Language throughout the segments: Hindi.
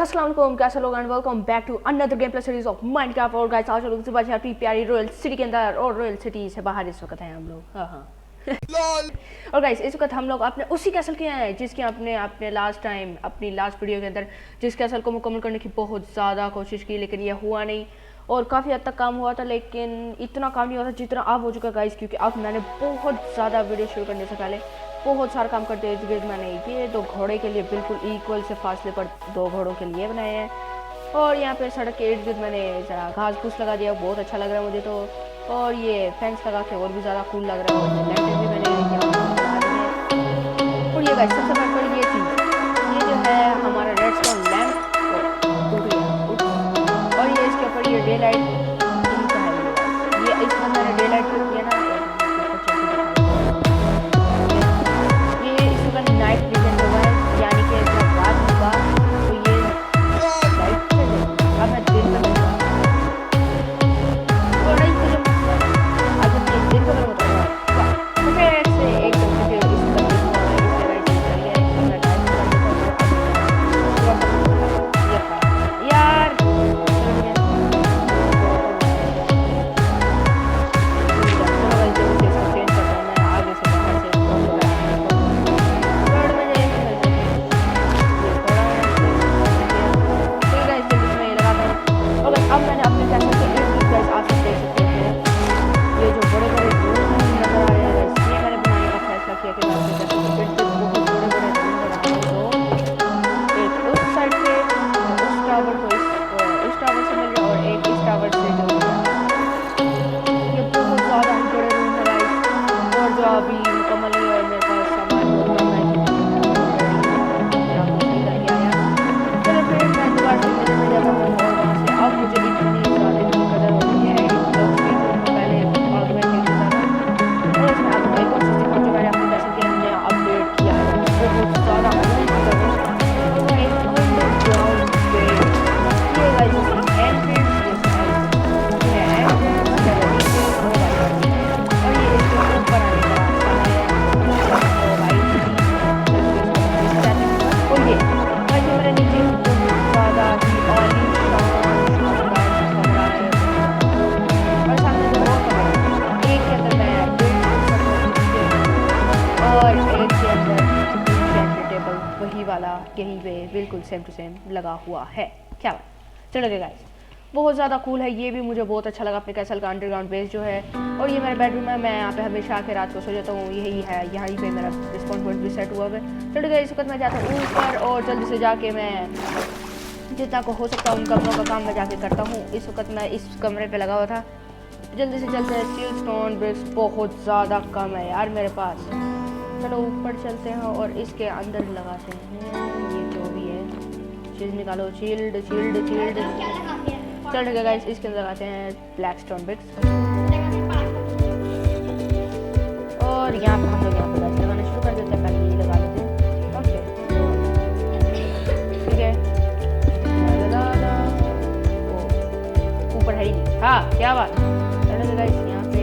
अस्सलाम वालेकुम, कैसे लोग and welcome back to another game play series of Minecraft. और गाइस आज लोग सुबह अपनी प्यारी रॉयल सिटी के अंदर और रॉयल सिटी से बाहर इस वक्त हैं हम लोग। और गाइस इस वक्त हम लोग अपने उसी कैसल के हैं जिसकी अपने लास्ट टाइम अपनी लास्ट वीडियो के अंदर जिस कैसल को मुकम्मल करने की बहुत ज़्यादा कोशिश की, लेकिन यह हुआ नहीं और काफ़ी हद तक काम हुआ था, लेकिन इतना काम नहीं हुआ था जितना अब हो चुका है गाइस, क्योंकि अब मैंने बहुत ज़्यादा वीडियो शुरू करने से पहले बहुत सारा काम करते हुए मैंने ये 2 घोड़े के लिए बिल्कुल इक्वल से फासले पर 2 घोड़ों के लिए बनाए हैं। और यहाँ पे सड़क के इर्द गिर्द मैंने ज़रा घास फूस लगा दिया, बहुत अच्छा लग रहा है मुझे तो। और ये फेंस लगा के और भी ज़्यादा कूल लग रहा है। लैंटर्न भी मैंने बना दी है। और ये गाइस सबसे बड़ी ये चीज़, ये जो है हमारा रेडस्टोन लैंप टूट गया और ये इसके ऊपर ये डे लाइट ये इसमें मैंने डे लाइट किया ना, नाइट विजन हुआ है, यानी कि जब रात होगा तो ये लाइट से अब मैं दिन में तो नहीं मुझे आज मैं दिन में बताऊंगा तो फिर ऐसे एक दम से इस तरह यार यहीं पे बिल्कुल सेम टू सेम लगा हुआ है। क्या बात, चलो गाइस बहुत ज़्यादा कूल है, ये भी मुझे बहुत अच्छा लगा अपने कैसल का अंडरग्राउंड बेस जो है। और ये मेरा बेडरूम है, मैं यहाँ पे हमेशा आके रात को सो जाता हूँ, यही है, यहीं पे मेरा रिस्पॉन्स पॉइंट भी सेट हुआ है। चलो गाइस इस वक्त मैं जाता हूँ ऊपर और जल्दी से जाके मैं जितना को हो सकता है उन कमरों का काम मैं जाके करता हूँ। इस वक्त मैं इस कमरे पर लगा हुआ था, जल्दी से चलते हैं। स्टील स्टोन ब्रिक्स बहुत ज़्यादा कम है यार मेरे पास। चलो ऊपर चलते हैं और इसके अंदर लगाते हैं ये जो भी है चीज़ निकालो। शील्ड शील्ड शील्ड चल ठीक है गाइस, इसके अंदर लगाते हैं ब्लैक स्टोन ब्रिक्स और यहाँ पर हम लोग यहाँ पर लगाना शुरू कर देते हैं। पहले ये लगा देते हैं, ओके ठीक है। ऊपर है ही नहीं, हाँ क्या बात। चलो गाइस यहाँ पे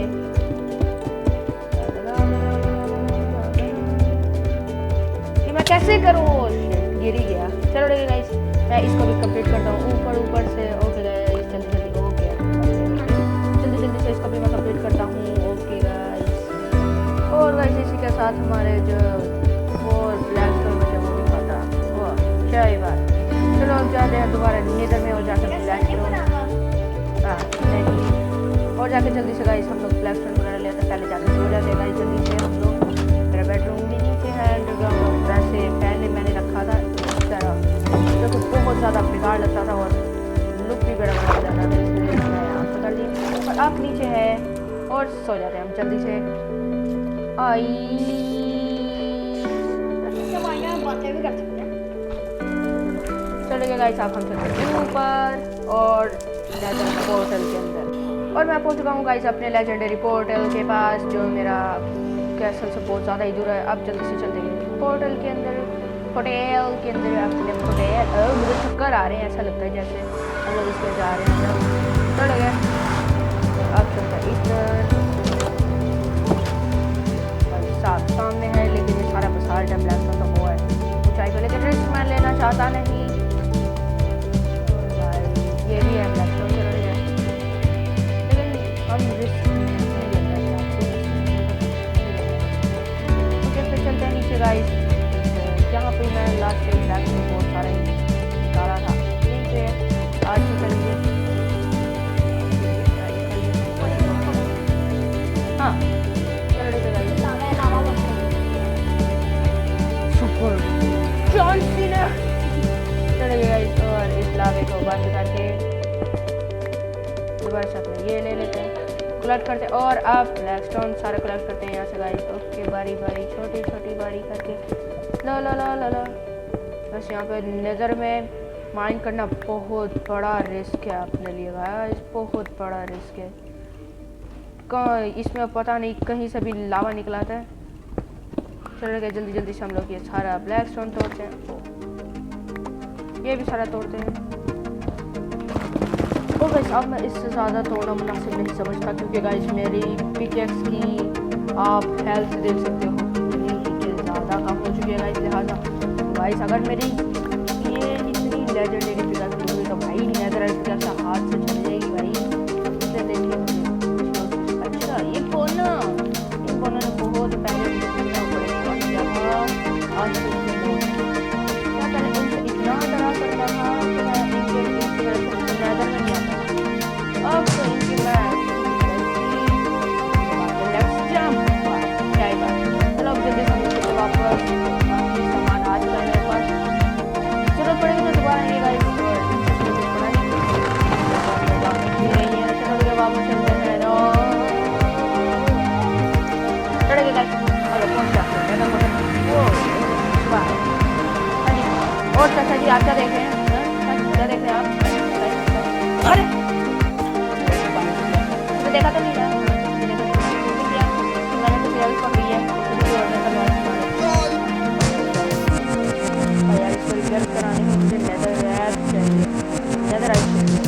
कैसे करूँ, गिर ही गया। चलो ठीक है गाइस मैं इसको भी कंप्लीट करता हूँ ऊपर से। ओके गाइस जल्दी जल्दी ओके जल्दी से इसको भी मैं कंप्लीट करता हूँ। ओके गाइस और गाइस इसी के साथ हमारे जो वो ब्लैक स्टोन में जो वो भी खाता वो क्या ही बात। चलो अब जाते हैं दोबारा नीदर में और जाकर ब्लैक स्टोन नहीं और जाके जल्दी से गाइस हम लोग ब्लैक स्टोन वगैरह लेते हैं। पहले जाके सो जाते हैं गाइस जल्दी से हम लोग। मेरा बेडरूम भी नीचे है अंडरग्राउंड, वैसे पहले मैंने रखा था इस तरह जो तो बहुत ज़्यादा बेकार लगता था और लुक भी बड़ा बना जाता था, इसलिए मैं आपको कर दी और आप नीचे है और सो जाते हैं हम जल्दी से। चलेगा गाइस आप हम चलते हैं ऊपर और लेजेंडरी पोर्टल के अंदर। और मैं पहुंच चुका हूँ गाइस अपने लेजेंडरी पोर्टल के पास जो मेरा कैसल से बहुत ज़्यादा ही दूर है। अब जल्दी से चलते हैं पोर्टल के अंदर, होटल के अंदर अपने होटल। मुझे चक्कर आ रहे हैं, ऐसा लगता है जैसे हम लोग इसमें जा रहे हैं। चलो गया अब चलता है इधर साथ सामने है, लेकिन ये सारा बसार ब्लैक का हुआ है ऊंचाई को, लेकिन रिस्क मैं लेना चाहता नहीं। गाइस यहाँ पे मैं लास्ट टाइम ब्लैक में बहुत सारे निकाला था, यहीं पे आज से चलिए। हाँ सुपर जॉन सीना चलेगा गाइस। और इस लावे को बंद करके दोबारा साथ में ये ले लेते हैं, कलेक्ट करते हैं। और अब ब्लैक स्टोन सारे कलेक्ट करते हैं यहाँ से गाइस। ओके बारी बारी छोटी छोटी बारी करके ला ला ला ला ला। बस यहाँ पे नज़र में माइन करना बहुत बड़ा रिस्क है अपने लिए गाइस, बहुत बड़ा रिस्क है। इसमें पता नहीं कहीं से भी लावा निकला था। चलो गए जल्दी जल्दी से हम लोग ये सारा ब्लैक स्टोन तोड़ते हैं, ये भी सारा तोड़ते हैं। तो गाइस अब मैं इससे ज़्यादा तोड़ना मुनासिब नहीं समझता, क्योंकि गाइस मेरी पिकेक्स की आप हेल्थ देख सकते हो कि ज़्यादा कम हो चुकी है गाइस। लिहाजा गाइस अगर मेरी ये इतनी लेजेंडरी पिकेक्स होगी तो भाई नेदरराइट पिकेक्स हाथ से चल जाएगी भाई। इसे देखिए मुझे। अच्छा ये कोना ने बहुत पहले आज मैं पहले उनसे इतना डरा करता था कि मैं इनके नज़र में नहीं आता। अब तो इनकी मैं लेट्स जंप क्या ही बात। चलो अब जल्दी से मुझे वापस सामान आज का मेरे पास जरूरत पड़ेगी तो दोबारा नहीं गाइस। चलो वापस चलते हैं चढ़ेगा गाइस। अरे कौन सा और चाचा जी आप क्या देख रहे हैं? क्या देख रहे हैं आप? अरे तो देखा तो नहीं था, मैंने तो फिर पकड़ी है यार। इसको रिपेयर कराने में मुझे नेदरराइट चाहिए, नेदरराइट चाहिए।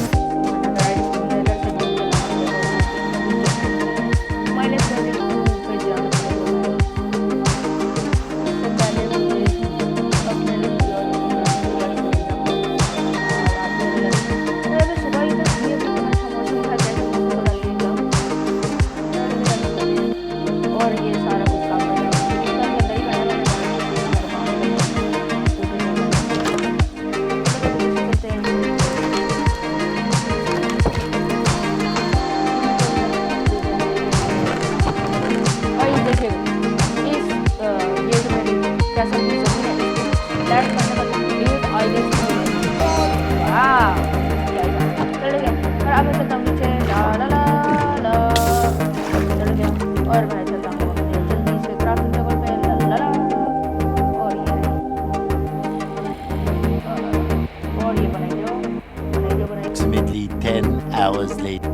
Approximately 10 hours later.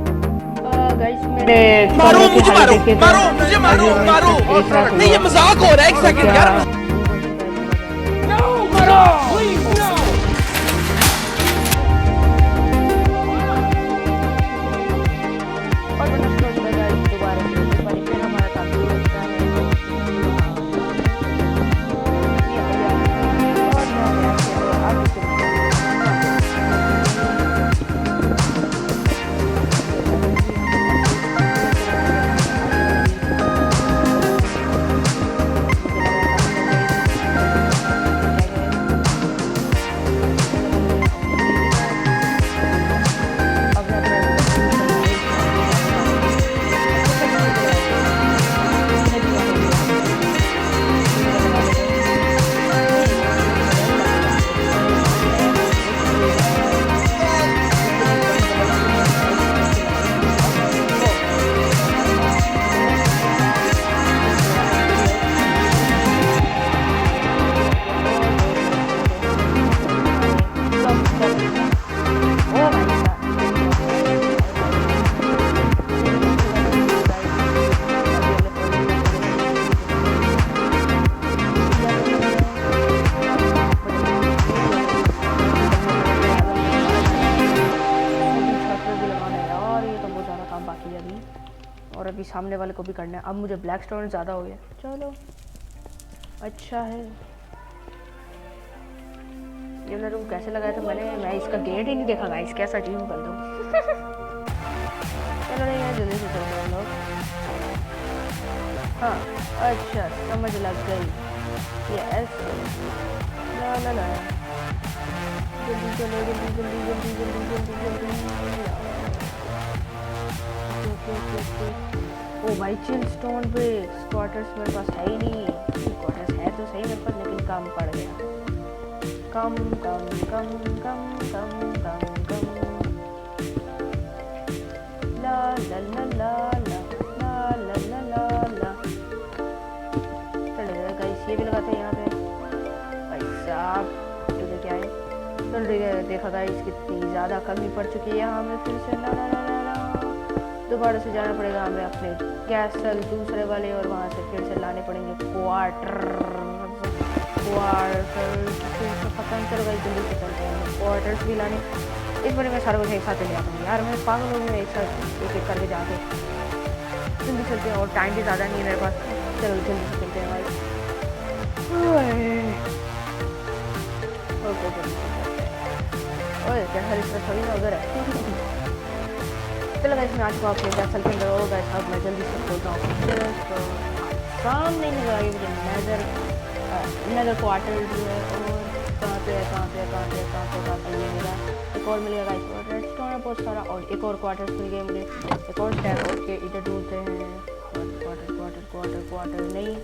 मारो मुझे मारो नहीं ये मजाक हो रहा है। एक सेकंड यार मारो अभी सामने वाले को भी करना है। अब मुझे ब्लैक स्टोन ज़्यादा हो गया, चलो अच्छा है। ये मैंने रूम कैसे लगाया था मैं इसका गेट ही नहीं देखा गाइस, कैसा टीम कर दूँ। चलो नहीं यार जल्दी से चलते हैं लोग। हाँ अच्छा समझ लग गई। यस ला ला ला जल्दी चलो जल्दी जल्दी जल्दी जल्दी जल्दी जल्दी ओ भाई चिल स्टोन पे क्वार्टर्स मेरे पास है ही नहीं क्वार्टर्स है तो सही मेरे पास लेकिन कम पड़ गया कम कम कम कम कम कम कम ला ला ला ला ला ला ला ला ला ला चलेगा गाइस ये भी लगाते हैं यहाँ पे भाई साहब तो क्या है चल देखा गाइस कितनी ज़्यादा कमी पड़ चुकी है यहाँ हमें फिर से ला ला ला ला दोबारा से जाना पड़ेगा हमें अपने कैसल दूसरे वाले और वहाँ से फिर से लाने पड़ेंगे क्वार्टर पता नहीं चल गई जल्दी से चलते हैं क्वार्टर्स भी लाने इस बारे में सारा कुछ एक साथ ले आता हूँ यार मैं पागल हो गया एक साथ एक एक करके जाके जल्दी चलते हैं और टाइम भी ज़्यादा नहीं है मेरे पास चलो जल्दी से चलते हैं भाई ओके ओए क्या हर इस तरह थोड़ी ना उधर है चलो गाइस मैं आज को आपके कैसल के अंदर और गाइस अब मैं जल्दी से खोलता हूँ तो सामने नहीं लगा मुझे नगर क्वार्टर जो है और कहाँ पे ये मिला एक और मिल गया गाइस और रेस्टोरेंट है बहुत सारा और एक और क्वार्टर्स मिल गए मुझे एक और टैग ओके इधर ढूंढते हैं क्वार्टर नहीं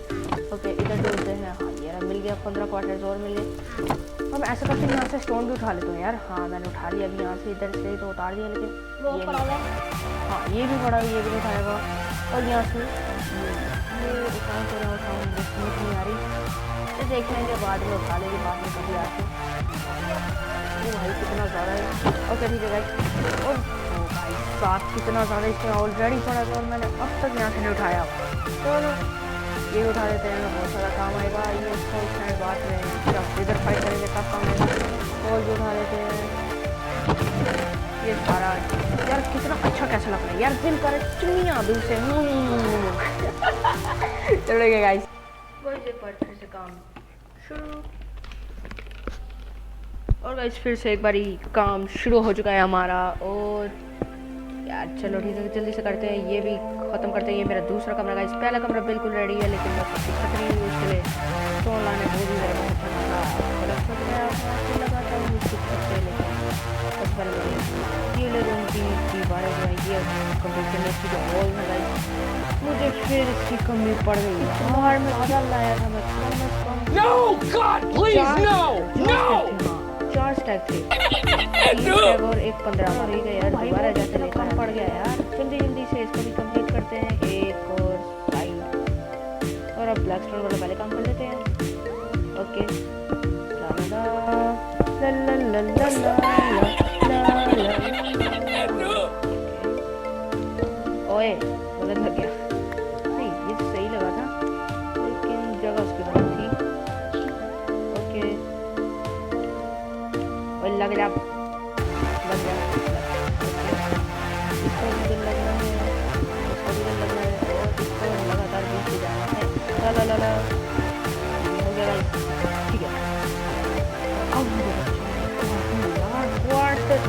ओके इधर ढूंढते हैं हाँ यार मिल गया 15 क्वार्टर्स और मिल गए हम ऐसा करते हैं यहाँ से स्टोन भी उठा लेते हैं यार हाँ मैंने उठा लिया अभी यहाँ से इधर से तो उतार दिया लेकिन हाँ ये भी पड़ा ये भी उठाएगा और यहाँ से ये उठाऊँ नहीं आ रही तो देख लेंगे बाद में उठा लेंगे बाद में कभी आके वो भाई कितना ज़्यादा है ओके ठीक है भाई और ओ भाई साथ कितना ज़्यादा इसमें ऑलरेडी पड़ा था और मैंने अब तक यहाँ से नहीं उठाया चलो ये उठा लेते हैं बहुत सारा काम आएगा ये इसको इस टाइम बाद में जब इधर फाइट करेंगे तब काम आएगा और भी उठा लेते हैं ये सारा यार कितना अच्छा कैसा लग रहा है यार दिल करे चुनिया दिल से चलेगा गाइस फिर से काम शुरू और गाइस फिर से एक बारी काम शुरू हो चुका है हमारा और यार चलो ठीक है जल्दी से करते हैं ये भी ख़त्म करते हैं ये मेरा दूसरा कमरा गाइस पहला कमरा बिल्कुल रेडी है लेकिन मैं कुछ दिक्कत नहीं हुई उसके लिए स्टोन लाने बहुत ही मेरा बहुत लगाता हूँ उसकी लेकिन सबसे पहले ये रूम की दीवारें जो है ये कंप्लीट करने की जो हॉल है गाइस मुझे फिर इसकी कमी पड़ गई बाहर में आधा लाया था मैं No, God, please, no, no. 4 stack थे 3 और एक 15 हो गए यार दोबारा जाते लेकर कम पड़ गया यार जल्दी से इसको भी कंप्लीट करते हैं एक और साइड और अब ब्लैक स्टोन वाला पहले काम कर लेते हैं ओके ओए गलत लग गया नहीं ये सही लगा था लेकिन जगह उसकी गलत थी ओके और लग जा इसको भी दिल लगना है इसको भी दिल लगना है और इसको लगातार बीच से जाना है ला ला ला हो गया गाइस ठीक है अब यार क्वार्टर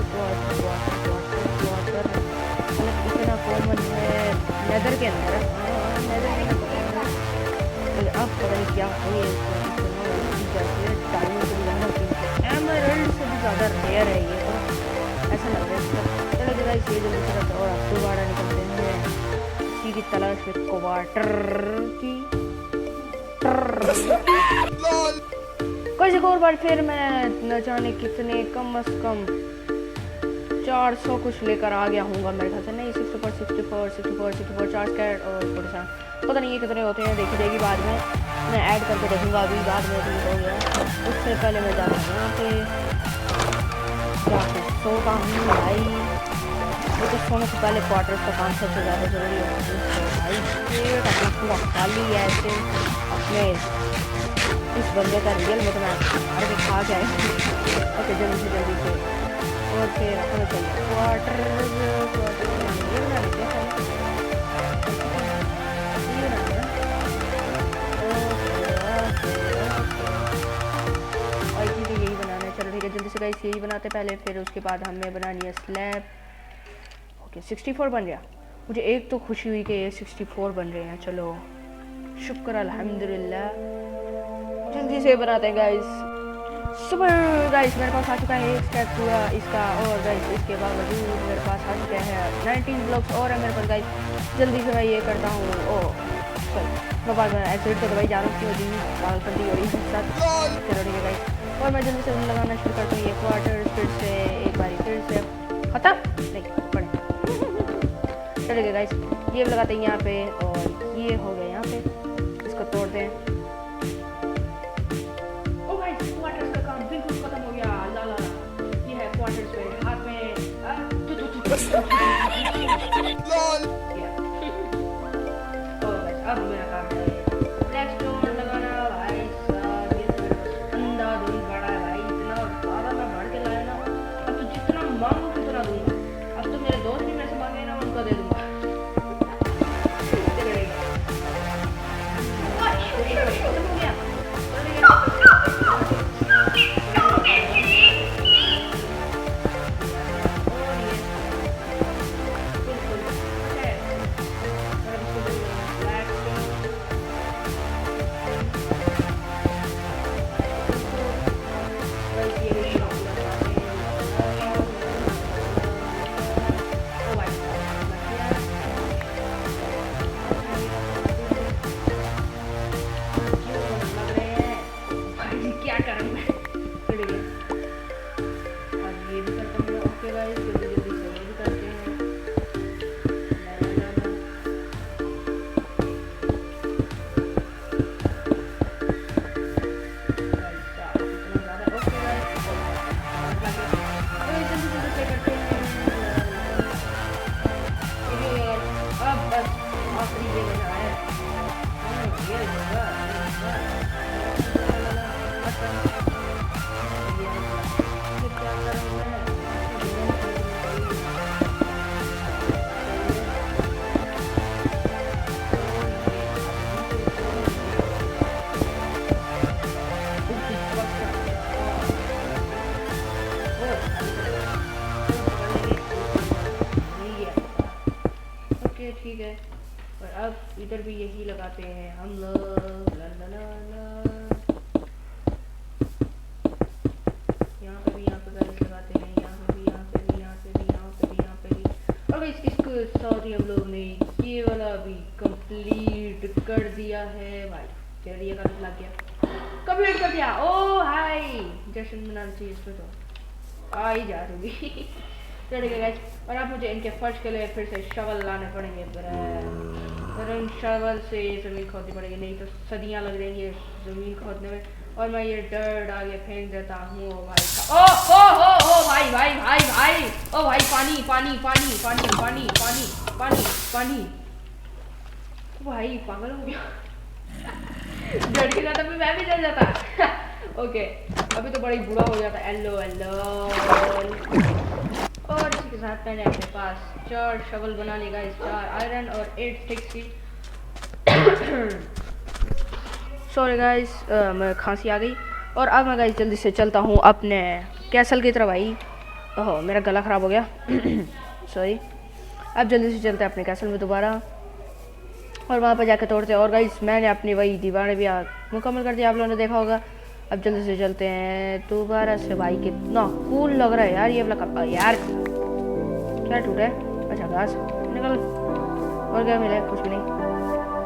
इतना कॉमन है नेदर के अंदर अब पता नहीं क्या हुई एमरल्ड से भी ज़्यादा रेयर है ये और ऐसा लग रहा है चलो गाइस ये जल्दी से करते और दोबारा निकलते हैं इसी की तलाश में क्वार्टर की एक और बार फिर मैं न जाने कितने कम से कम 400 कुछ लेकर आ गया हूँगा मेरे ख्याल से नहीं 64 4 कैरेट और 47 पता नहीं ये कितने होते हैं देखी जाएगी बाद में मैं ऐड करके देखूँगा अभी बाद में भी हो गया उससे पहले मैं जा रहा हूँ यहाँ पे जाके सोता हूँ भाई मुझे सोने से पहले क्वार्टर्स का काम सबसे ज़्यादा ज़रूरी है भाई पेट अपना पूरा खाली है ऐसे अपने इस बंदे का रियल में तो मैं मार के खा जाए ओके जल्दी से और फिर हमें चाहिए क्वार्टर ये बना लेते हैं और चीज़ें यही बनाना है चलो ठीक है जल्दी से गाइस यही बनाते पहले फिर उसके बाद हमें बनानी है स्लैब ओके 64 बन गया मुझे एक तो खुशी हुई कि ये 64 बन रहे हैं चलो शुक्र अल्हम्दुलिल्लाह जल्दी से बनाते हैं गाइस। सुपर गाइस मेरे पास आ चुका है एक स्टेप पूरा इसका, और गाइस इसके बावजूद मेरे पास आ चुका है 19 ब्लॉक्स और है मेरे पास गाइस। जल्दी से मैं ये करता हूँ। ओह सॉरी मैं बार बार एक्सीडेंट तो दवाई जा रहा हूँ क्यों जी पागल कर दी और इस साथ चलो ठीक है गाइस। और मैं जल्दी से लगाना शुरू करता हूँ ये क्वार्टर, फिर से एक बारी फिर से खत्म नहीं पड़े चलेगा गाइस। ये लगाते हैं यहाँ पे और ये हो गया यहाँ पे, इसको तोड़ते हैं। ओ गाइस क्वार्टर्स का काम बिल्कुल खत्म हो गया। ला ला ये है क्वार्टर्स पे हाथ में LOL और गाइस अब मेरा काम है ब्लैकस्टोन लगाना। भाई साहब ये तो अंधाधुंध बड़ा है भाई, इतना सारा मैं भर के लाया ना। अब तो जितना मांगू उतना दूंगा। अब तो मेरे दोस्त भी मेरे से मांगे ना उनको दे दूंगा। क्या करूं मैं अब ये भी करता हूँ। ओके गाइस जल्दी जल्दी से ये भी करते हैं। अब बस आखिरी ये बना है ठीक है। और अब इधर भी यही लगाते हैं हम लोग। ला ला ला ला यहाँ पे भी गाइस लगाते हैं, यहाँ पे भी यहाँ पे भी यहाँ पे भी यहाँ पे भी यहाँ पे भी। और गाइस इसके साथ ही हम लोग ने ये वाला भी कंप्लीट कर दिया है भाई। चलिए का लग गया कंप्लीट कर दिया। ओ हाय जश्न मनाना चाहिए इसमें तो आ ही जा रही चलेगा गाइस। और अब मुझे इनके फर्श के लिए फिर से शवल लाने पड़ेंगे। और इन शवल से ज़मीन खोदनी पड़ेगी, नहीं तो सदियां लग जाएंगी ज़मीन खोदने में। और मैं ये डर्ट आगे फेंक देता हूँ। ओ भाई ओ भाई भाई भाई भाई ओ भाई पानी पानी पानी पानी पानी पानी पानी पानी भाई पागल हो गया डर के जाता मैं भी डर जाता ओके अभी तो बड़ी बुरा हो जाता। एलो एलो और इसी के साथ मैंने अपने पास 4 शवल बना ली गाइस, 4 आयरन और 8 स्टिक्स की। सॉरी गाइस मैं खांसी आ गई। और अब मैं गाइस जल्दी से चलता हूँ अपने कैसल की तरफ। भाई ओह मेरा गला ख़राब हो गया सॉरी। अब जल्दी से चलते हैं अपने कैसल में दोबारा और वहाँ पर जाकर तोड़ते हैं। और गाइस मैंने अपनी वही दीवारें भी मुकम्मल कर दी, आप लोगों ने देखा होगा। अब जल्दी से चलते हैं दोबारा से। भाई कितना कूल लग रहा है यार ये वाला। यार क्या टूटा है? अच्छा घास निकल। और क्या मिला? कुछ भी नहीं।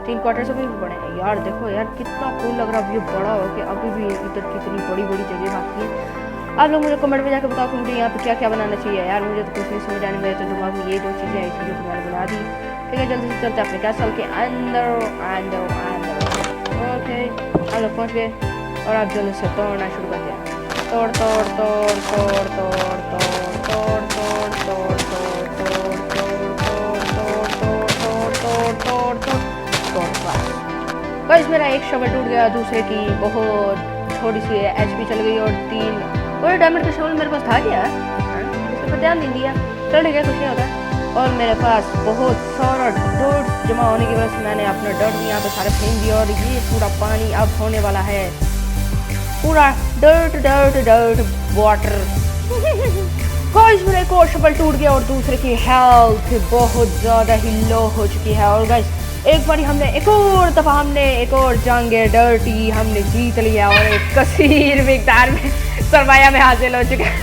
3 क्वार्टर से भी बड़े हैं यार। देखो यार कितना कूल लग रहा है। ये बड़ा हो के अभी भी इधर कितनी बड़ी बड़ी जगह बाकी है। आप लोग मुझे कमेंट में जाकर बताओ कि मुझे यहाँ पे क्या क्या बनाना चाहिए यार। मुझे तो कुछ नहीं समझ आने में, तो दिमाग में ये 2 चीज़ें ऐसी जो मैंने बना दी। ठीक है जल्दी से चलते हैं अपने कैसल के अंदर अंदर अंदर। ओके हम लोग पहुँच गए और आप जल्दी से तोड़ना शुरू करते हैं। तोड़ तोड़ तोड़ तोड़ तोड़ तोड़ तोड़ तोड़ तोड़ तोड़ तोड़ तोड़ तोड़ तोड़ तोड़ तोड़ बस। गाइस मेरा एक शवल टूट गया, दूसरे की बहुत थोड़ी सी HP चल गई और 3 और डायमंड का शवल मेरे पास था क्या इस पर ध्यान नहीं दिया। चल ठीक है कुछ नहीं होता। और मेरे पास बहुत सारा डर्ट जमा होने की वजह से मैंने अपना डर्ट यहाँ पे सारे फेंक दिया। और ये पूरा पानी अब होने वाला है पूरा dirt dirt dirt water. Guys मेरा एक और शवल टूट गया और दूसरे की हेल्थ बहुत ज़्यादा ही लो हो चुकी है। और गाइस एक बारी हमने एक और दफ़ा हमने एक और जंग डर्टी हमने जीत लिया और एक कसीर मिकदार में सरमाया में हासिल हो चुका है।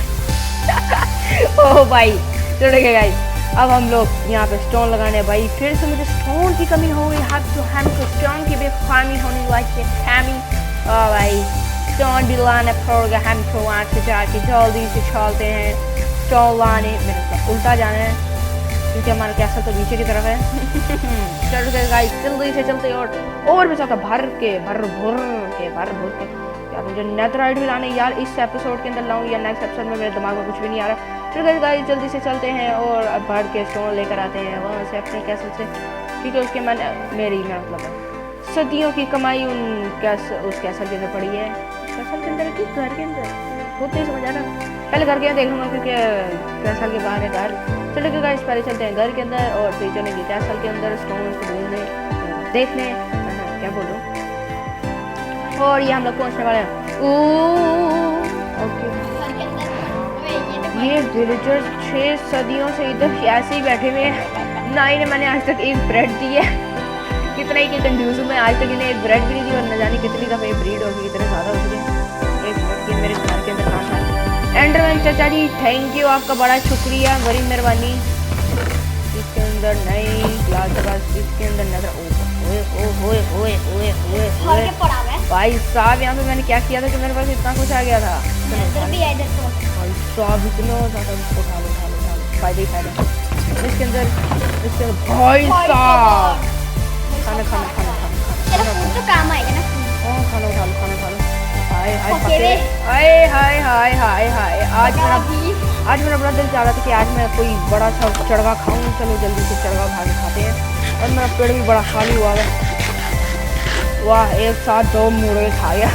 ओह भाई चलो ठीक है गाइस, अब हम लोग यहाँ पे स्टोन लगाने भाई। फिर से मुझे स्टोन की कमी हो गई, हमको स्टोन की बेखामी होने वाली खामी। ओ भाई स्टोन भी लाना पड़ेगा हमको, वहाँ से जाके जल्दी से चलते हैं स्टोन लाने। मेरे साथ उल्टा जाना है क्योंकि हमारा कैसल तो नीचे की तरफ है। चल के गाइस जल्दी से चलते और भी ज़्यादा भर भुर के यार मुझे नेथराइट भी लाने यार, इस एपिसोड के अंदर लाऊं या नेक्स्ट एपिसोड में मेरे दिमाग में कुछ भी नहीं आ रहा। चलो गाइस जल्दी से चलते हैं और अब भर के स्टोन लेकर आते हैं वहाँ से अपने कैसल से, क्योंकि उसके मन मेरी मतलब सदियों की कमाई उस कैसल के अंदर पड़ी है। कैसल के अंदर कि घर के अंदर खुद नहीं समझ आ रहा, पहले घर के अंदर देख लूँगा क्योंकि कैसल के बाहर है घर। चलो कि गाइस पहले चलते हैं घर के अंदर और फिर चलेंगे कैसल के अंदर स्टोन को ढूंढने देखने, क्या बोलूँ। और ये हम लोग पहुँचने वाले हैं। ओके ये विलेजर्स 6 सदियों से इधर ऐसे ही बैठे हुए हैं, ना ही मैंने आज तक एक ब्रेड दी है। कितना ही कंफ्यूज हूँ मैं, आज तक इन्हें एक ब्रेड भी नहीं दी और न जाने कितनी दफ़े ब्रीड होगी, कितने ज़्यादा हो गए। एक मिनट ये मेरे घर के अंदर कहाँ था। एंडरमैन चाचा जी थैंक यू, आपका बड़ा शुक्रिया, बड़ी मेहरबानी। इसके अंदर नहीं क्लास इसके अंदर नजर भाई साहब यहाँ पे मैंने क्या किया था कि मेरे पास इतना कुछ आ गया था। भाई साहब इतना ज़्यादा उठा लो फायदे ही फायदा इसके अंदर भाई साहब खाना हाय आज मेरा बड़ा दिल चाह रहा था कि आज मैं कोई बड़ा सा चढ़गा खाऊं। चलो जल्दी से चढ़गा खा के खाते हैं। और मेरा पेट भी बड़ा खाली हुआ है। वाह एक साथ 2 मुर्गे खा गया।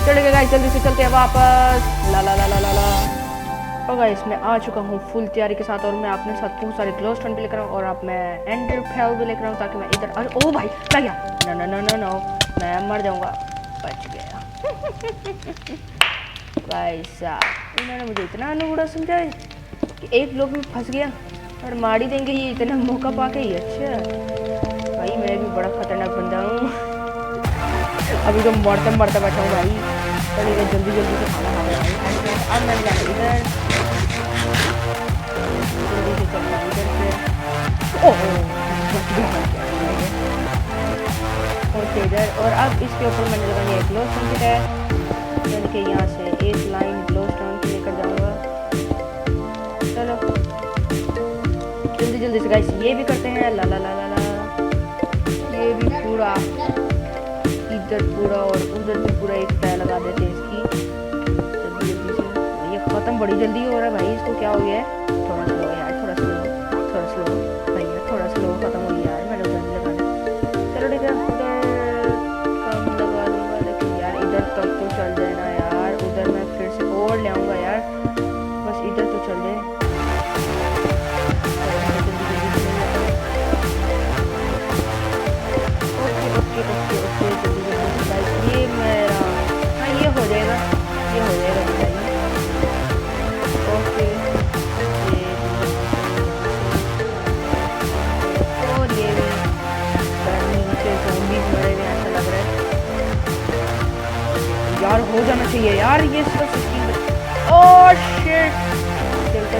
चलो गाइस जल्दी से चलते हैं वापस। ला और गाइस मैं आ चुका हूँ फुल तैयारी के साथ और मैं अपने साथ बहुत सारे ग्लो स्टोन भी लेकर आऊँ और अब मैं एंडर पेल भी लेकर आऊँ ताकि मैं इधर ओ भाई मैं गया नो मैं मर जाऊँगा, बच गया। भाई साहब इन्होंने मुझे इतना अनूढ़ा समझा है कि एक लोग में फंस गया और मार ही देंगे ये इतना मौका पाके ही। अच्छा भाई मैं भी बड़ा खतरनाक बंदा हूँ। अभी तो मरते बैठा हूँ भाई। चलिए जल्दी से खाना खा रहा भाई। अब मैंने जाना इधर जल्दी से चलना इधर से ओके इधर। और अब इसके ऊपर मैंने लगानी है ग्लो स्टोन है, यानी कि यहाँ से एक लाइन ग्लो स्टोन की लेकर जाऊँगा। चलो जल्दी से गाइस ये भी करते हैं। ला ये भी पूरा इधर पूरा और उधर भी पूरा एक टायर लगा देते हैं इसकी। जल्दी से ये ख़त्म बड़ी जल्दी हो रहा है भाई। इसको क्या हो गया है? थोड़ा स्लो यार, थोड़ा स्लो भैया, थोड़ा स्लो ख़त्म हो गया यार। मैंने उधर नहीं लगाना। चलो ठीक है उधर कम लगा लूँगा, लेकिन यार इधर तक तो चल जाए ना यार। उधर मैं फिर से और ले आऊँगा यार, बस इधर तो चल जाए। ओके ये मेरा हाँ ये हो जाएगा बताइए। ओके और ये भी नीचे ज़ॉम्बीज़ मरे हुए ऐसा लग रहा है यार। हो जाना चाहिए यार ये सब 16। ओह शिट चलते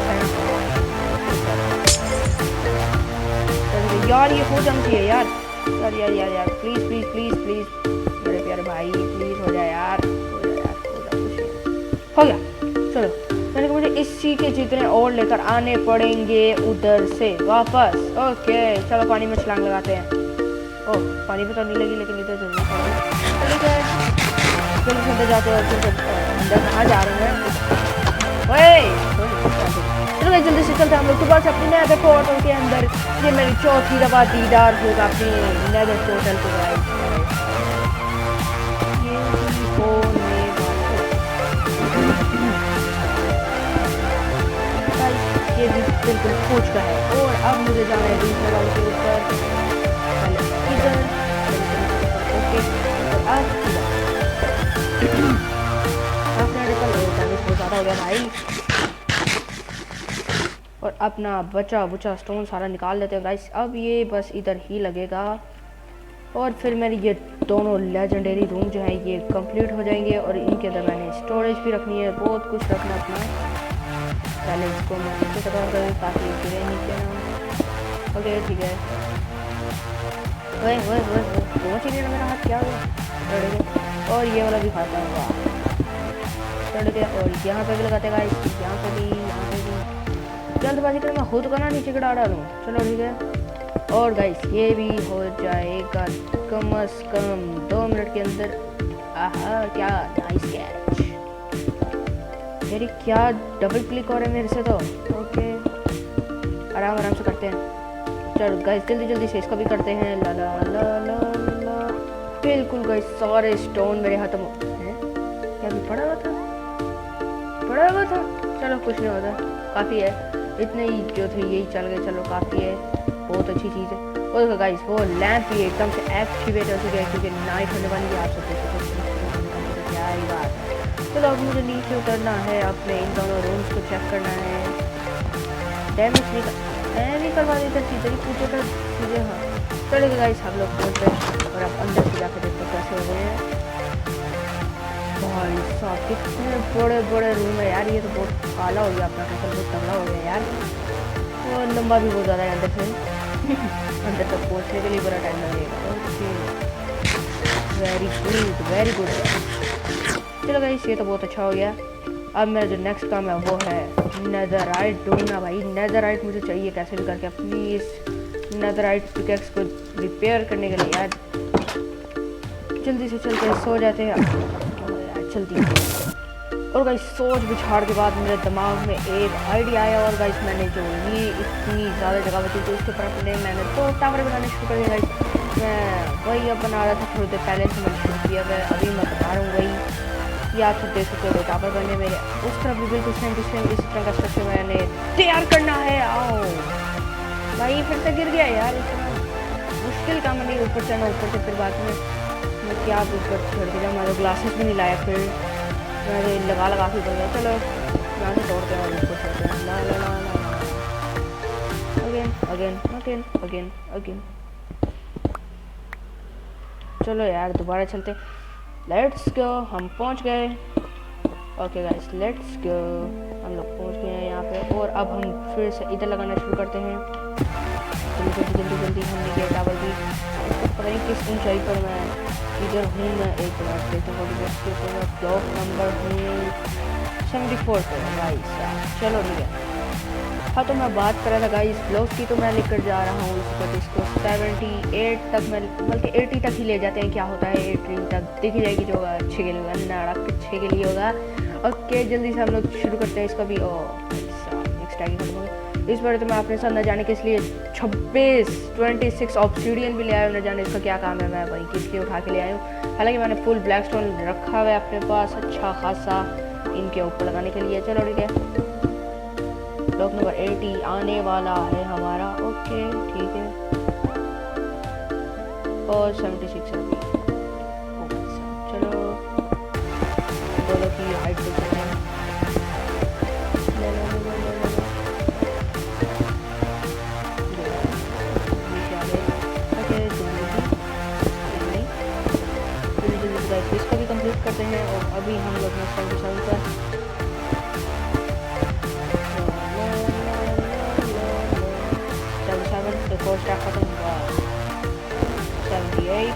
यार ये हो जाना चाहिए यार प्लीज मेरे प्यारे भाई प्लीज हो जाए यार हो गया। चलो मैंने कहा मुझे इसी के जितने और लेकर आने पड़ेंगे उधर से वापस। ओके चलो पानी में छलांग लगाते हैं। ओह पानी में तो नहीं लगी लेकिन इधर जरूर ठीक है। चलो अंदर जाते हैं और अंदर कहाँ जा रहे हैं? चलो जल्दी से चलते हैं हम लोग सुबह से अपने नेदर पोर्टल के अंदर। ये मेरी चौथी दफा दीदार होगा अपने नेदर पोर्टल को गाइस। ये भी बिल्कुल पूछ का है। और अब मुझे जाना है दूसरे वाले के ऊपर, इधर ओके अब बहुत ज़्यादा हो गया भाई। और और अपना बचा बुचा स्टोन सारा निकाल लेते हैं गाइस। अब ये बस इधर ही लगेगा और फिर मेरी ये दोनों लेजेंडरी रूम जो है ये कंप्लीट हो जाएंगे और इनके अंदर मैंने स्टोरेज भी रखनी है, बहुत कुछ रखना अपना। पहले इसको मैं नीचे कवर करूँ ताकि गिरे नीचे ना। ओके ठीक है। वह दोनों चीज़ें मेरा हाथ क्या हुआ, और ये वाला भी खाता हुआ चढ़ गया। और यहाँ पे भी लगाते गाइस, यहाँ पे भी जल्दबाजी कर मैं खुद करना नीचे गिरा डालूँ। चलो ठीक है। और गाइस ये भी हो जाएगा कम से कम 2 मिनट के अंदर। आहा क्या नाइस कैच मेरी, क्या डबल क्लिक हो रहा है मेरे से तो। ओके आराम आराम से करते हैं। चलो गाइस जल्दी जल्दी से इसको भी करते हैं। ला ला ला ला ला बिल्कुल गाइस सारे स्टोन मेरे हाथ में हैं। क्या भी पड़ा हुआ था चलो कुछ नहीं होता, काफ़ी है इतने ही जो थे यही चल गए। चलो काफ़ी है, बहुत अच्छी चीज़ है। और देखो गाइस वो लैंप भी एकदम से एक्टिवेट हो चुका है क्योंकि नाइट होने वाली है। आप सब देख सकते हो क्या ही बात है। चलो अब मुझे नीचे उतरना है, अपने इन दोनों रूम्स को चेक करना है। डैमेज नहीं करवा देता चीज़ें ही पूछे कर चीज़ें। हाँ चलेगा गाइस हम लोग पहुँच गए और अब अंदर से जाकर देखते कैसे हो गए हैं। भाई साहब कितने बड़े बड़े रूम है यार, ये तो बहुत काला हो गया अपना कैसे, बहुत तगड़ा हो गया यार। और लंबा भी बहुत ज़्यादा है अंदर से अंदर तक पहुँचने के लिए बड़ा टाइम लगेगा। Very good. चलो गाइस ये तो बहुत अच्छा हो गया। अब मेरा जो नेक्स्ट काम है वो है नेदरराइट ढूंढना। भाई नेदरराइट मुझे चाहिए कैसे भी करके, प्लीज़ नेदरराइट पिकैक्स को रिपेयर करने के लिए यार। जल्दी से चलते सो जाते हैं जल्दी। और गाइस सोच विचार के बाद मेरे दिमाग में एक आइडिया आया और गाइस मैंने जो ये इतनी ज़्यादा जगह बची थी उसके ऊपर अपने मैंने 2 टावर बनाने शुरू कर दिया गाइस। मैं वही अब बना रहा था थोड़ी देर पहले से मैंने शुरू किया है, अभी मैं बता रहा हूँ वही। या आप सब देख सकते हो टावर बनने मेरे उस तरफ भी बिल्कुल सेम टू सेम इस तरह का स्ट्रक्चर मैंने तैयार करना है। आओ भाई फिर से गिर गया यार, इतना मुश्किल काम नहीं ऊपर चढ़ना। ऊपर से फिर बाद में मैं क्या ऊपर छोड़ के जाऊँ, मैं ग्लासेस भी नहीं लाया, फिर मैंने लगा के बोल गया। चलो यहाँ से तोड़ते हैं और ऊपर छोड़ते हैं। ला ला ला अगेन। चलो यार दोबारा चलते, लेट्स गो। हम पहुँच गए। ओके गाइस लेट्स गो, हम लोग पहुँच गए हैं यहाँ पे। और अब हम फिर से इधर लगाना शुरू करते हैं। जल्दी हमने किया टावर भी, पता नहीं किस ऊंचाई पर मैं इधर हूँ। मैं एक बार देखूँगा ब्लॉक नंबर हूँ 74 पे गाइस। चलो ठीक है। हाँ तो मैं बात कर रहा था गाइस ब्लॉक की, तो मैं लेकर जा रहा हूँ इसको 78 तक, मैं बल्कि 80 तक ही ले जाते हैं। क्या होता है 80 तक दिख जाएगी जो होगा अच्छे के लिए, अच्छे के लिए होगा। ओके जल्दी से हम लोग शुरू करते हैं इसका भी। नेक्स्ट टाइम खत्म होगा इस बार। तो मैं अपने साथ न जाने के इसलिए 26 ऑब्सीडियन भी ले आया हूँ। न जाने इसका क्या काम है, मैं वही किस लिए उठा के ले आया हूँ। हालांकि मैंने फुल ब्लैक स्टोन रखा हुआ है अपने पास अच्छा खासा इनके ऊपर लगाने के लिए। चलो ठीक है ब्लॉक नंबर 80 आने वाला है हमारा। ओके ठीक है। और 76 अभी। चलो दोनों की हाइट देख सकते हैं। इसको भी कंप्लीट करते हैं। और अभी हम लोग कोर्स खत्म हुआ 78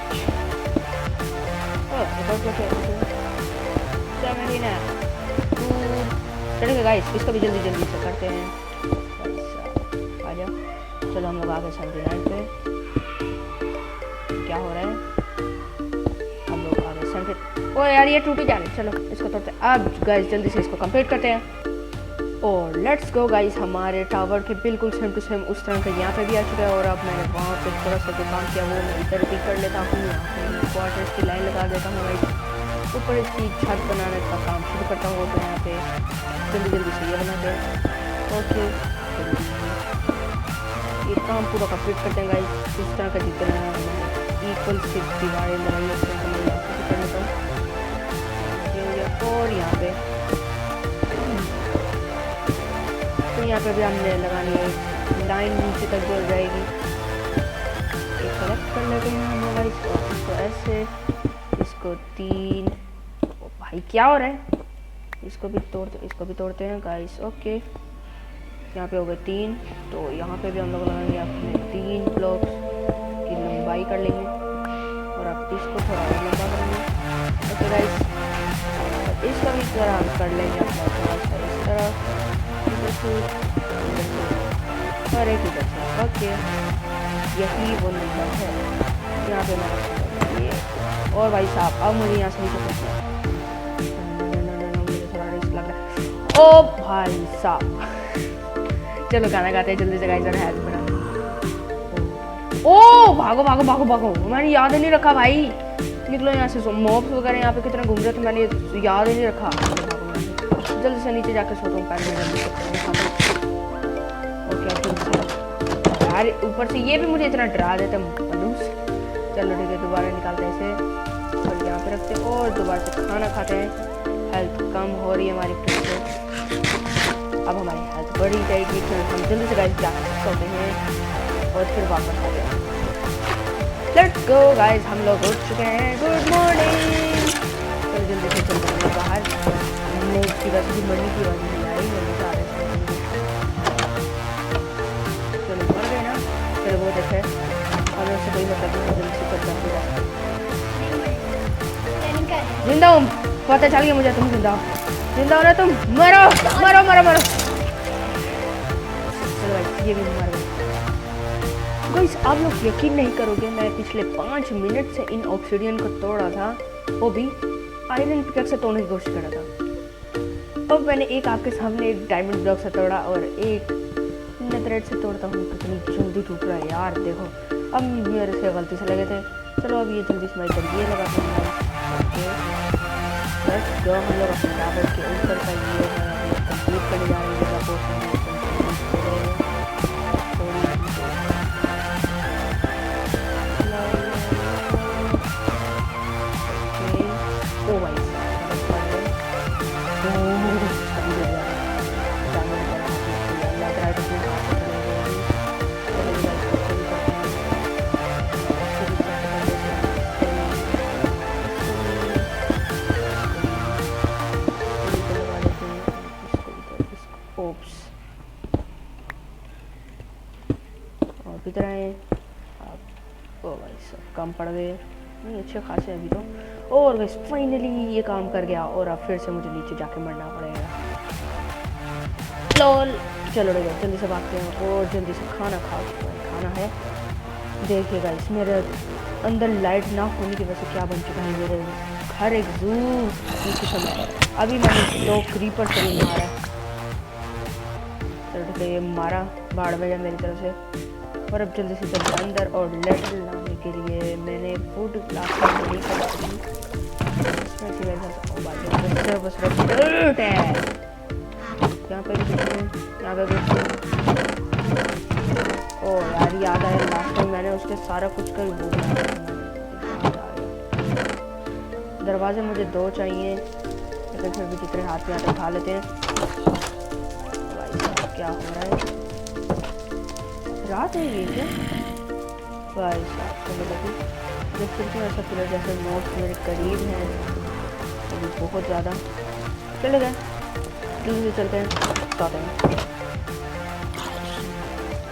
चलेगा गाइस। इसको भी जल्दी से करते हैं। आ जाओ चलो हम लोग आ गए 79 पे। क्या हो रहा है, हम लोग आ गए 70। ओ यार ये टूटी जा रही, चलो इसको तोड़ते हैं। अब गाइस जल्दी से इसको कंप्लीट करते हैं। और लेट्स गो गाइस हमारे टावर के बिल्कुल सेम टू सेम उस तरह का यहाँ पे भी आ चुका है। और अब मैंने वहाँ पे थोड़ा सा जो काम किया वो मैं इधर भी कर लेता हूँ। यहाँ पे क्वार्टर्स की लाइन लगा देता हूँ गाइस। ऊपर इसकी छत बनाने का काम शुरू करता हूँ। तो यहाँ पे जल्दी से ये बनाते हैं। ओके ये काम पूरा कंप्लीट करते हैं गाइस। इस तरह का जितना इक्वल से दीवारें बनाई उस तरह का मैं यहाँ पे कर लेता हूँ। और यहाँ पे यहाँ पे भी हमने लगानी है लाइन नीचे तक जो जाएगी। एक सेलेक्ट कर लेते हैं हम गाइस, इसको ऐसे, इसको 3। भाई क्या हो रहा है, इसको भी तोड़ते हैं गाइस। ओके यहाँ पे हो गए 3, तो यहाँ पे भी हम लोग लगाएंगे अपने 3 ब्लॉक्स की लंबाई कर लेंगे और अब इसको थोड़ा और लंबा करेंगे। ओके गाइस, इसका भी तरह हम कर लेंगे अपना इस तरह और एक इधर से। ओके यही वो नंबर है यहाँ पे मैं ये। और भाई साहब अब मुझे यहाँ सही से पहुँचना है, मुझे थोड़ा रिस्क लग रहा है। ओ भाई साहब चलो गाना गाते हैं जल्दी से गाइस, जरा हेल्प करा। ओ भागो भागो भागो भागो, मैंने याद ही नहीं रखा भाई। निकलो यहाँ से, मॉब्स वगैरह यहाँ पे कितने घूम रहे थे, मैंने याद ही नहीं रखा। जल्दी से नीचे जाकर सोता हूँ पैर में। ओके यार ऊपर से ये भी मुझे इतना डरा देता मनुष्य। चलो ठीक है, दोबारा निकालते हैं इसे और यहाँ पे रखते हैं और दोबारा से खाना खाते हैं। हेल्थ कम हो रही है हमारी फिर से, अब हमारी हेल्थ बढ़ी जाएगी। फिर हम जल्दी से गाइस जाकर सोते हैं और फिर वापस आते हैं। लेट्स गो गाइस, हम लोग उठ चुके हैं। Good morning. चलो जल्दी से चलते हैं बाहर। हमने इसकी वजह से मरने की आवाज़ नहीं आई, मम्मी से आ रहे थे। चलो मर गए ना, चलो बहुत अच्छा है। हमें उससे कोई मतलब नहीं, जल्दी से चलते हैं। जिंदा हूँ, पता चल गया मुझे, तुम जिंदा हो ना तुम। मरो मरो मरो मरो। चलो गाइस ये भी मर गए। गाइस आप लोग यकीन नहीं करोगे, मैं पिछले 5 मिनट से इन ऑब्सिडियन को तोड़ा था, वो भी आयरन पिकैक्स से तोड़ने की कोशिश कर रहा था। अब मैंने एक आपके सामने एक डायमंड ब्लॉक से तोड़ा और एक नेथरेट से तोड़ता हूँ, कितनी जल्दी टूट रहा है यार। देखो अब मेरे से गलती से लगे थे। चलो अब ये जल्दी से मैं इधर ये लगाता हूँ। लेट्स गो, हम लोग अपने टावर के ऊपर का ये कंप्लीट करने जा रहे हैं। इधर आए ओ भाई सब काम पड़ गए, नहीं अच्छे खासे अभी तो। और बस फाइनली ये काम कर गया और अब फिर से मुझे नीचे जाके मरना पड़ेगा। लॉल चलो रे जल्दी से भागते हैं और जल्दी से खाना खाना है। देखिए गाइस मेरे अंदर लाइट ना होने की वजह से क्या बन चुका है, मेरे घर एक जू की किस्म है। अभी मैंने 2 क्रीपर से भी मारा, चलो ये मारा बाढ़ में मेरी तरफ से। और अब जल्दी से चलते अंदर और लेटर लाने के लिए मैंने फूड ग्लास नहीं कर ओ यार याद आया, लास्ट टाइम मैंने उसके सारा कुछ कर वो दरवाजे मुझे 2 चाहिए, लेकिन फिर भी जितने हाथ में आते खा लेते हैं। भाई क्या हो रहा है, रात है ये क्या भाई साहब। चलो लगी जब फिर तो ऐसा पूरा जैसे नोट मेरे करीब है अभी बहुत ज़्यादा। चले गए जल्दी से चलते हैं, सोते हैं।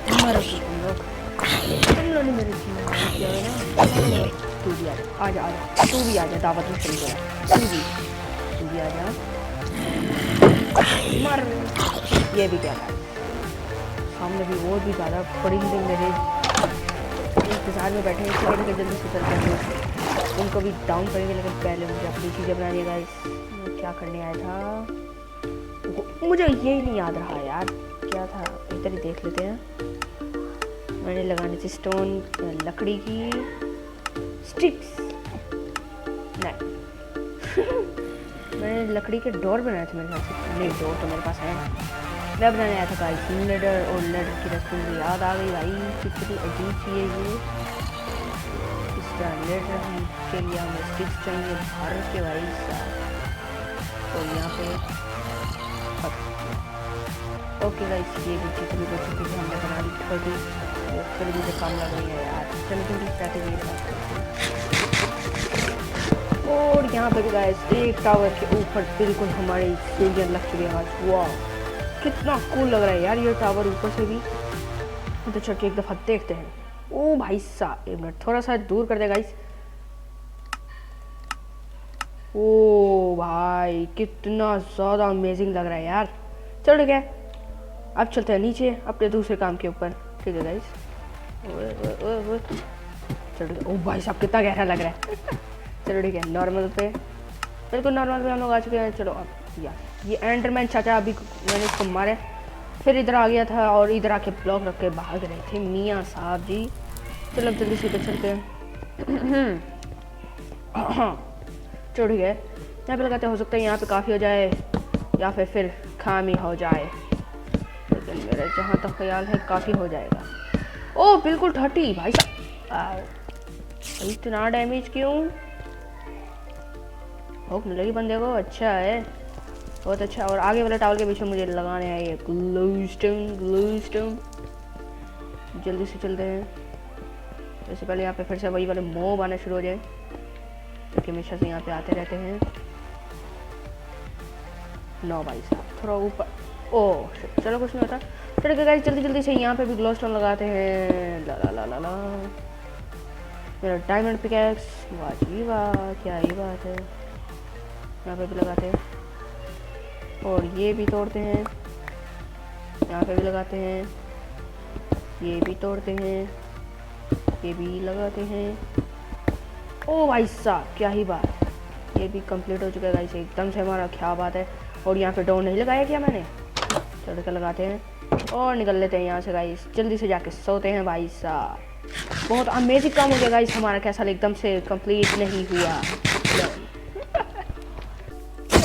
हमारा तुम लोग ने मेरे किया है ना, तू भी आ जा तू भी आ जा दावत में चल गया, तू भी आ जा मर। ये भी क्या है, सामने भी और भी ज़्यादा परिंदे मेरे इंतजार में बैठे हैं। इसलिए जल्दी से चलते हैं, उनको भी डाउन करेंगे। लेकिन पहले मुझे अपनी चीज़ें बनानी है गाइस। क्या करने आया था मुझे यही नहीं याद रहा यार, क्या था इधर ही देख लेते हैं। मैंने लगाने थी स्टोन लकड़ी की स्टिक्स नहीं मैंने लकड़ी के डोर बनाए थे मेरे ख्याल से, नहीं डोर तो मेरे पास है। मैं बनाने आया था गाइस लेडर, और लेडर की रेसिपी मुझे याद आ गई भाई, कितनी अजीब चीज़ है ये। इस तरह लेडर के लिए हमें स्टिक्स चाहिए भर के भाई साहब। और यहाँ पे ओके गाइस, ये भी चीज़ भी बच चुकी है, हमने बना ली 30, वो फिर मुझे कम लग रही है यार। चलो जल्दी स्ट्रैटेजी के साथ करते हैं। और यहाँ पे गाइस एक टावर के ऊपर बिल्कुल हमारी सीढ़ियाँ लग चुकी है आज। वाह कितना कूल लग रहा है यार ये टावर ऊपर से भी। तो चलिए एक दफ़ा देखते हैं। ओ भाई साहब, एक मिनट थोड़ा सा दूर कर दे गाइस। ओ भाई कितना ज़्यादा अमेजिंग लग रहा है यार। चलो ठीक है, अब चलते हैं नीचे अपने दूसरे काम के ऊपर। ठीक है गाइस, चलो। ओ भाई साहब कितना गहरा लग रहा है। चलो ठीक है, नॉर्मल पे बिल्कुल नॉर्मल पे हम लोग आ चुके हैं। चलो अब यार ये एंडरमैन चाचा अभी मैंने इसको मारे, फिर इधर आ गया था और इधर आके ब्लॉक रख के भाग रहे थे मियाँ साहब जी। चलो अब जल्दी से चलते हैं। चलो ठीक है, यहाँ पे लगाते हो सकता है यहाँ पे काफ़ी हो जाए या फिर खामी हो जाए, लेकिन मेरा जहाँ तक ख्याल है काफ़ी हो जाएगा। ओ बिल्कुल 30 भाई साहब, इतना डैमेज क्यों? होक मिलेगी बंदे को, अच्छा है बहुत अच्छा। और आगे वाले टावर के पीछे मुझे लगाने हैं ये ग्लूस्टोन। जल्दी से चलते हैं, इससे पहले यहाँ पे फिर से वही वाले मॉब आना शुरू हो जाए, क्योंकि हमेशा से यहाँ पे आते रहते हैं। नो भाई साहब थोड़ा ऊपर। ओह चलो कुछ नहीं होता। चलो गाइस जल्दी से यहाँ पे भी ग्लोस्टोन लगाते हैं। ला ला ला ला ला, मेरा डायमंड पिकैक्स, वाह जी वाह क्या ही बात है। यहाँ पे भी लगाते हैं और ये भी तोड़ते हैं, यहाँ पे भी लगाते हैं, ये भी तोड़ते हैं, ये भी लगाते हैं। ओ भाई साहब क्या ही बात, ये भी कंप्लीट हो चुका है गाइस एकदम से हमारा, क्या बात है। और यहाँ पे डोर नहीं लगाया क्या मैंने? चलो क्या लगाते हैं और निकल लेते हैं यहाँ से गाइस। जल्दी से जाके सोते हैं भाई साहब। बहुत अमेजिंग काम हो गया गाइस हमारा, कैसा एकदम से कंप्लीट नहीं हुआ।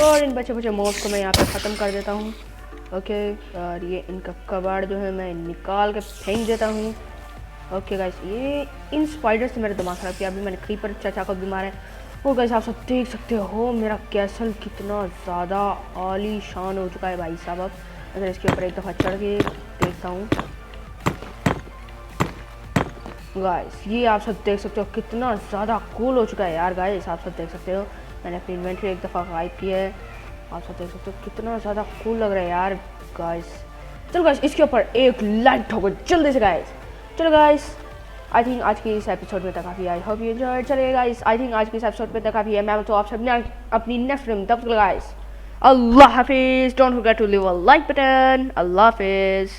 और इन बच्चे मॉब्स को मैं यहाँ पे ख़त्म कर देता हूँ। ओके, और ये इनका कबाड़ जो है मैं निकाल के फेंक देता हूँ। ओके गाइस, ये इन स्पाइडर से मेरा दिमाग ख़राब किया। अभी मैंने क्रीपर चाचा को भी मारा है। वो गाइस आप सब देख सकते हो मेरा कैसल कितना ज़्यादा आलीशान हो चुका है भाई साहब। अब अगर इसके ऊपर एक दफ़ा चढ़ के देखता हूँ गाइस, ये आप सब देख सकते हो कितना ज़्यादा कूल हो चुका है यार। गाइस आप सब देख सकते हो मैंने अपनी इन्वेंट्री एक दफ़ा गायब की है, आप सब देख सकते हो कितना ज़्यादा कूल लग रहा है यार गाइस। चलो गाइस इसके ऊपर एक लाइक ठोको जल्दी से गाइस। चलो गाइस आई थिंक आज की इस एपिसोड में तक काफ़ी, आई होप यू एंजॉयड। चलिए गाइस आई थिंक आज की इस एपिसोड में तक काफ़ी है। मैं तो आप सब अपनी नेक्स्ट फिल्म तब तक गाइस अल्लाह हाफिज़। Don't forget to leave a like button. अल्लाह हाफिज़।